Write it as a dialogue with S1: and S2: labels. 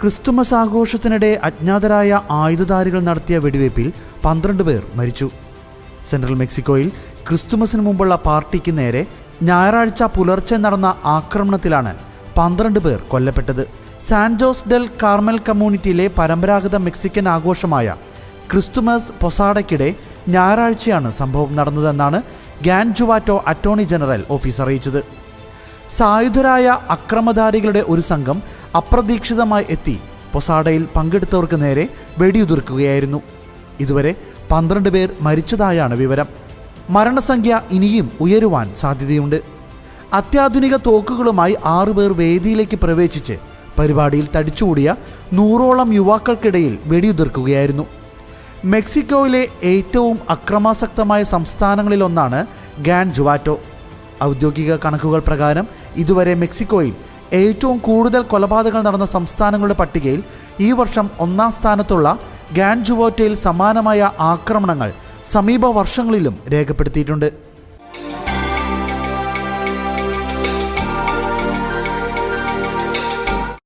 S1: Christmas ആഘോഷത്തിനിടെ അജ്ഞാതരായ ആയുധധാരികൾ നടത്തിയ വെടിവയ്പിൽ 12 പേർ മരിച്ചു. സെൻട്രൽ മെക്സിക്കോയിൽ ക്രിസ്തുമസിന് മുമ്പുള്ള പാർട്ടിക്ക് നേരെ ഞായറാഴ്ച പുലർച്ചെ നടന്ന ആക്രമണത്തിലാണ് 12 പേർ കൊല്ലപ്പെട്ടത്. സാൻ ജോസ് ഡെൽ കാർമൽ കമ്മ്യൂണിറ്റിയിലെ പരമ്പരാഗത മെക്സിക്കൻ ആഘോഷമായ ക്രിസ്തുമസ് പൊസാഡയ്ക്കിടെ ഞായറാഴ്ചയാണ് സംഭവം നടന്നതെന്നാണ് ഗ്യാൻജുവാറ്റോ അറ്റോർണി ജനറൽ ഓഫീസ് അറിയിച്ചത്. സായുധരായ അക്രമധാരികളുടെ ഒരു സംഘം അപ്രതീക്ഷിതമായി എത്തി പൊസാഡയിൽ പങ്കെടുത്തവർക്ക് നേരെ വെടിയുതിർക്കുകയായിരുന്നു. ഇതുവരെ 12 പേർ മരിച്ചതായാണ് വിവരം. മരണസംഖ്യ ഇനിയും ഉയരുവാൻ സാധ്യതയുണ്ട്. അത്യാധുനിക തോക്കുകളുമായി 6 പേർ വേദിയിലേക്ക് പ്രവേശിച്ച് പരിപാടിയിൽ തടിച്ചുകൂടിയ 100ഓളം യുവാക്കൾക്കിടയിൽ വെടിയുതിർക്കുകയായിരുന്നു. മെക്സിക്കോയിലെ ഏറ്റവും അക്രമാസക്തമായ സംസ്ഥാനങ്ങളിലൊന്നാണ് ഗ്യാൻജുവാറ്റോ. ഔദ്യോഗിക കണക്കുകൾ പ്രകാരം ഇതുവരെ മെക്സിക്കോയിൽ ഏറ്റവും കൂടുതൽ കൊലപാതകങ്ങൾ നടന്ന സംസ്ഥാനങ്ങളുടെ പട്ടികയിൽ ഈ വർഷം 1ാം സ്ഥാനത്തുള്ള ഗ്യാൻജുവാറ്റോയിൽ സമാനമായ ആക്രമണങ്ങൾ സമീപ വർഷങ്ങളിലും രേഖപ്പെടുത്തിയിട്ടുണ്ട്.